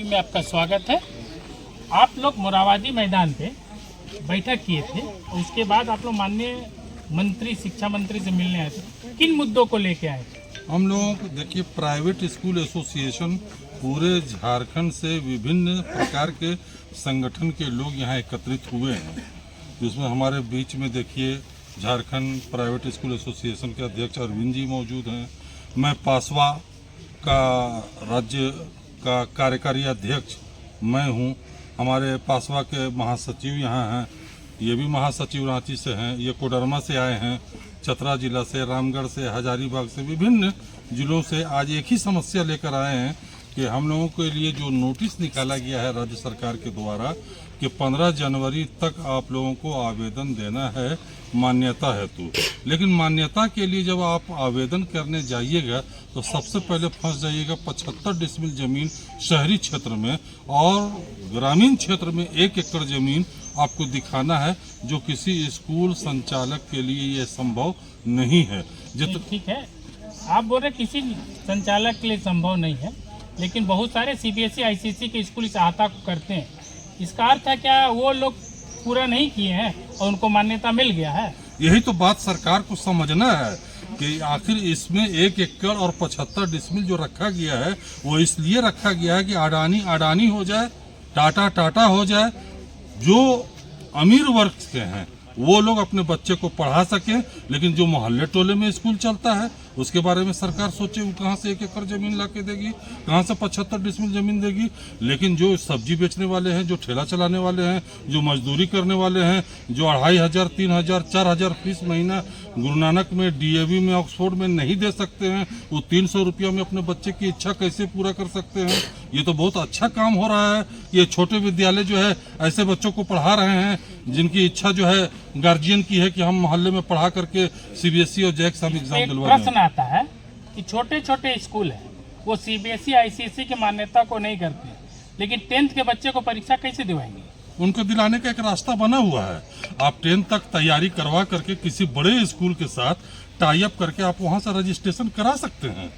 में आपका स्वागत है। आप लोग मोराबादी मैदान पे बैठक किए थे और उसके बाद आप लोग माननीय मंत्री, शिक्षा मंत्री से मिलने आए थे। किन मुद्दों को लेके आए थे? हम लोग देखिए, प्राइवेट स्कूल एसोसिएशन पूरे झारखंड से विभिन्न प्रकार के संगठन के लोग यहाँ एकत्रित हुए हैं, जिसमें हमारे बीच में देखिए झारखंड प्राइवेट स्कूल एसोसिएशन के अध्यक्ष अरविंद जी मौजूद हैं। मैं पासवा का राज्य का कार्यकारी अध्यक्ष मैं हूँ। हमारे पासवा के महासचिव यहाँ हैं, ये भी महासचिव रांची से हैं, ये कोडरमा से आए हैं, चतरा जिला से, रामगढ़ से, हजारीबाग से, विभिन्न जिलों से आज एक ही समस्या लेकर आए हैं कि हम लोगों के लिए जो नोटिस निकाला गया है राज्य सरकार के द्वारा कि 15 जनवरी तक आप लोगों को आवेदन देना है मान्यता हेतु। लेकिन मान्यता के लिए जब आप आवेदन करने जाइएगा तो सबसे पहले फंस जाइएगा 75 डिसमिल जमीन शहरी क्षेत्र में, और ग्रामीण क्षेत्र में 1 एकड़ जमीन आपको दिखाना है, जो किसी स्कूल संचालक के लिए ये संभव नहीं है। ठीक है, आप बोल रहे किसी संचालक के लिए संभव नहीं है, लेकिन बहुत सारे सीबीएसई आईसीएसई के स्कूल इस आहता को करते हैं। इसका अर्थ है क्या वो लोग पूरा नहीं किए हैं और उनको मान्यता मिल गया है? यही तो बात सरकार को समझना है कि आखिर इसमें 1 एकड़ और 75 डिसमिल जो रखा गया है वो इसलिए रखा गया है कि अडानी अडानी हो जाए, टाटा टाटा हो जाए, जो अमीर वर्ग के हैं वो लोग अपने बच्चे को पढ़ा सकें। लेकिन जो मोहल्ले टोले में स्कूल चलता है उसके बारे में सरकार सोचे वो कहाँ से 1 एकड़ जमीन ला के देगी, कहाँ से 75 डिसमिल जमीन देगी। लेकिन जो सब्जी बेचने वाले हैं, जो ठेला चलाने वाले हैं, जो मजदूरी करने वाले हैं, जो 2500, 3000, 4000 फीस महीना गुरु नानक में, डीएवी में, ऑक्सफोर्ड में नहीं दे सकते हैं, वो 300 रुपया में अपने बच्चे की इच्छा कैसे पूरा कर सकते हैं? ये तो बहुत अच्छा काम हो रहा है। ये छोटे विद्यालय जो है ऐसे बच्चों को पढ़ा रहे हैं जिनकी इच्छा जो है गार्जियन की है कि हम मोहल्ले में पढ़ा करके सीबीएसई और जैक हम एग्जाम दिलवा दें। प्रश्न आता है कि छोटे छोटे स्कूल है वो सीबीएसई आईसीएसई की मान्यता को नहीं करते, लेकिन 10th के बच्चे को परीक्षा कैसे दिवाएंगे? उनको दिलाने का एक रास्ता बना हुआ है। आप 10th तक तैयारी करवा करके किसी बड़े स्कूल के साथ टाई अप करके आप वहां से रजिस्ट्रेशन करा सकते हैं।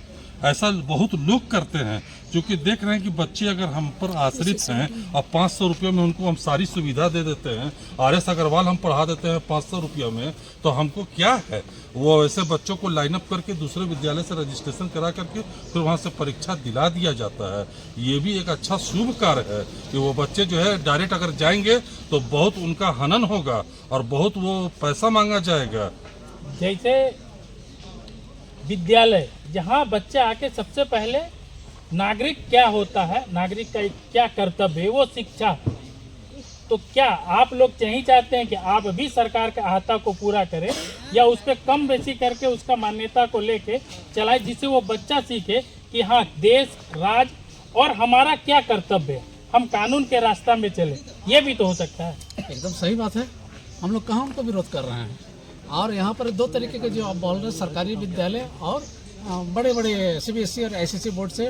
ऐसा बहुत लोग करते हैं, क्योंकि देख रहे हैं कि बच्चे अगर हम पर आश्रित हैं और 500 रुपये में उनको हम सारी सुविधा दे देते हैं, RS अग्रवाल हम पढ़ा देते हैं 500 रुपये में, तो हमको क्या है? वो ऐसे बच्चों को लाइनअप करके दूसरे विद्यालय से रजिस्ट्रेशन करा करके फिर वहाँ से परीक्षा दिला दिया जाता है। ये भी एक अच्छा शुभ कार्य है कि वो बच्चे जो है डायरेक्ट अगर जाएंगे तो बहुत उनका हनन होगा और बहुत वो पैसा मांगा जाएगा। जैसे विद्यालय जहाँ बच्चा आके सबसे पहले नागरिक क्या होता है, नागरिक का क्या कर्तव्य है, वो शिक्षा। तो क्या आप लोग यही चाहते हैं कि आप भी सरकार के आहता को पूरा करें या उस पर कम बेसी करके उसका मान्यता को लेके चलाए, जिससे वो बच्चा सीखे कि हाँ देश, राज और हमारा क्या कर्तव्य है, हम कानून के रास्ता में चले? ये भी तो हो सकता है। एकदम सही बात है, हम लोग कहाँ उनको विरोध कर रहे हैं। और यहाँ पर 2 तरीके के जो आप बोल रहे हैं, सरकारी विद्यालय और बड़े बड़े सीबीएसई और आईसीएसई बोर्ड से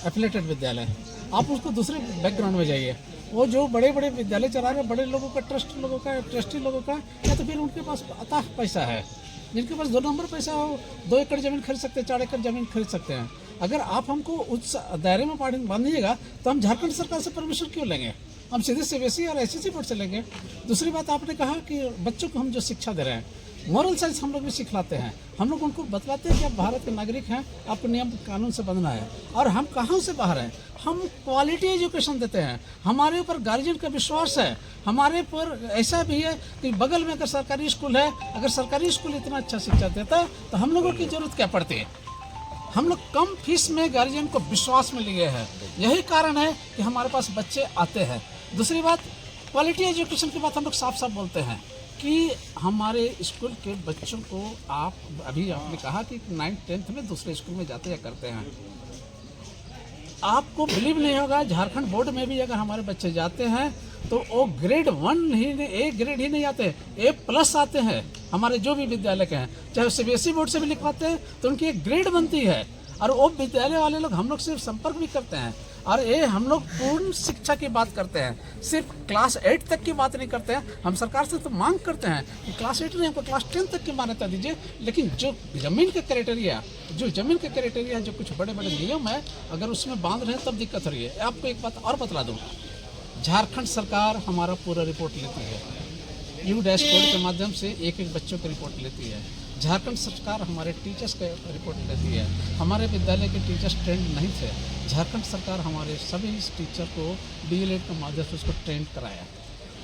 एफिलेटेड विद्यालय। आप उसको दूसरे बैकग्राउंड में जाइए, वो जो बड़े बड़े विद्यालय चला रहे हैं, बड़े लोगों का, ट्रस्टी लोगों का, या तो फिर उनके पास अथाह पैसा है, जिनके पास 2 नंबर पैसा हो, 2 एकड़ जमीन खरीद सकते हैं, 4 एकड़ जमीन खरीद सकते हैं। अगर आप हमको उस दायरे में बांधिएगा तो हम झारखंड सरकार से परमिशन क्यों लेंगे? हम सीधे सीबीएसई और आईसीएसई बोर्ड से लेंगे। दूसरी बात, आपने कहा कि बच्चों को हम जो शिक्षा दे रहे हैं, मॉरल साइंस हम लोग भी सिखलाते हैं। हम लोग उनको बतलाते हैं कि आप भारत के नागरिक हैं, आपको नियम कानून से बंधना है। और हम कहाँ से बाहर हैं? हम क्वालिटी एजुकेशन देते हैं, हमारे ऊपर गार्जियन का विश्वास है, हमारे पर ऐसा भी है कि बगल में अगर सरकारी स्कूल है, अगर सरकारी स्कूल इतना अच्छा शिक्षा देता तो हम लोगों की जरूरत क्या पड़ती है? हम लोग कम फीस में गार्जियन को विश्वास में लिए हैं, यही कारण है कि हमारे पास बच्चे आते हैं। दूसरी बात, क्वालिटी एजुकेशन की बात हम लोग साफ साफ बोलते हैं कि हमारे स्कूल के बच्चों को, आप अभी आपने कहा कि 9th 10th में दूसरे स्कूल में जाते या करते हैं, आपको बिलीव नहीं होगा, झारखंड बोर्ड में भी अगर हमारे बच्चे जाते हैं तो वो ग्रेड 1 ही नहीं, A ग्रेड ही नहीं आते, A+ आते हैं। हमारे जो भी विद्यालय के हैं, चाहे सीबीएसई बोर्ड से भी लिखवाते हैं तो उनकी एक ग्रेड बनती है, और वो विद्यालय वाले लोग हम लोग से संपर्क भी करते हैं। और ये हम लोग पूर्ण शिक्षा की बात करते हैं, सिर्फ क्लास 8 तक की बात नहीं करते हैं। हम सरकार से तो मांग करते हैं कि क्लास 8 नहीं, हमको क्लास 10 तक की मान्यता दीजिए। लेकिन जो ज़मीन के क्राइटेरिया जो कुछ बड़े बड़े नियम है, अगर उसमें बांध रहे हैं तब दिक्कत हो रही है। आपको एक बात और बतला दूँ, झारखंड सरकार हमारा पूरा रिपोर्ट लेती है, यू डैश कोड के माध्यम से एक एक बच्चों की रिपोर्ट लेती है। झारखंड सरकार हमारे टीचर्स का रिपोर्ट लेती है। हमारे विद्यालय के टीचर्स ट्रेंड नहीं थे, झारखंड सरकार हमारे सभी टीचर को डीएलएड के माध्यम से उसको ट्रेंड कराया।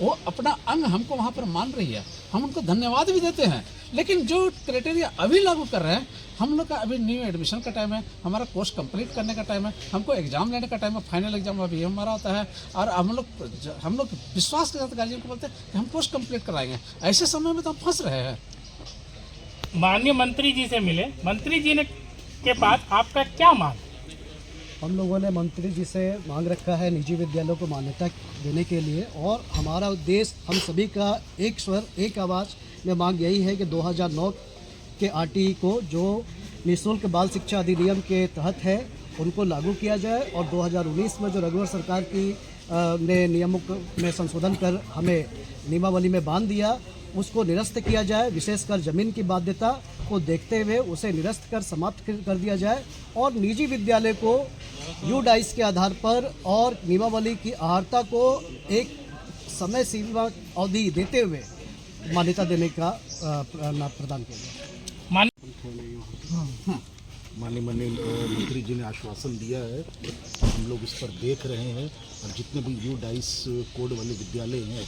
वो अपना अंग हमको वहाँ पर मान रही है, हम उनको धन्यवाद भी देते हैं। लेकिन जो क्राइटेरिया अभी लागू कर रहे हैं, हम लोग का अभी न्यू एडमिशन का टाइम है, हमारा कोर्स कंप्लीट करने का टाइम है, हमको एग्जाम लेने का टाइम है, फाइनल एग्जाम अभी हमारा होता है। और हम लोग विश्वास के साथ गार्जियन को बोलते हैं कि हम कोर्स कंप्लीट कराएंगे। ऐसे समय में तो हम फंस रहे हैं। माननीय मंत्री जी से मिले, मंत्री जी ने के पास आपका क्या मांग? हम लोगों ने मंत्री जी से मांग रखा है निजी विद्यालयों को मान्यता देने के लिए, और हमारा उद्देश्य हम सभी का एक स्वर एक आवाज़ में मांग यही है कि 2009 के आरटीई को जो निःशुल्क बाल शिक्षा अधिनियम के तहत है उनको लागू किया जाए, और 2019 में जो रघुवर सरकार की ने नियमों में संशोधन कर हमें नियमावली में बांध दिया उसको निरस्त किया जाए। विशेषकर ज़मीन की बाध्यता को देखते हुए उसे निरस्त कर समाप्त कर दिया जाए, और निजी विद्यालय को यू डाइस के आधार पर और नियमावली की आहारता को एक समय सीमा अवधि देते हुए मान्यता देने का प्रदान किया जाए। माननीय मंत्री जी ने आश्वासन दिया है, हम लोग इस पर देख रहे हैं, और जितने भी यू डाइस कोड वाले विद्यालय हैं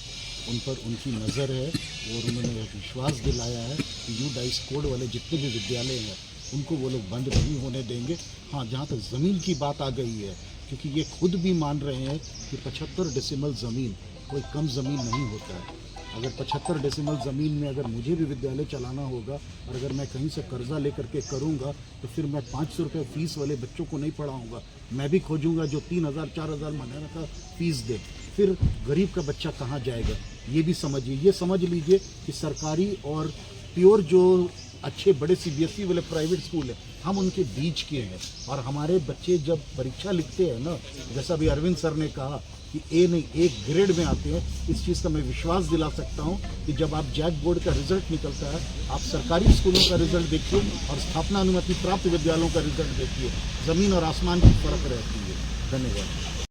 उन पर उनकी नज़र है, और उन्होंने विश्वास दिलाया है कि यू डाइस कोड वाले जितने भी विद्यालय हैं उनको वो लोग बंद नहीं होने देंगे। हाँ, जहाँ तक ज़मीन की बात आ गई है, क्योंकि ये खुद भी मान रहे हैं कि 75 डेसिमल ज़मीन कोई कम ज़मीन नहीं होता है। अगर 75 डेसिमल ज़मीन में अगर मुझे भी विद्यालय चलाना होगा, और अगर मैं कहीं से कर्जा लेकर के करूँगा, तो फिर मैं 500 रुपये फ़ीस वाले बच्चों को नहीं पढ़ाऊँगा। मैं भी खोजूँगा जो 3000 4000 महीने का फ़ीस दे, फिर गरीब का बच्चा कहाँ जाएगा। ये भी समझिए, ये समझ लीजिए कि सरकारी और प्योर जो अच्छे बड़े सीबीएसई वाले प्राइवेट स्कूल है, हम उनके बीच के हैं। और हमारे बच्चे जब परीक्षा लिखते हैं ना, जैसा अभी अरविंद सर ने कहा कि ए नहीं एक ग्रेड में आते हैं, इस चीज़ का मैं विश्वास दिला सकता हूं कि जब आप जैक बोर्ड का रिजल्ट निकलता है, आप सरकारी स्कूलों का रिजल्ट देखिए और स्थापना अनुमति प्राप्त विद्यालयों का रिजल्ट देखिए, ज़मीन और आसमान की फ़र्क रहती है। धन्यवाद।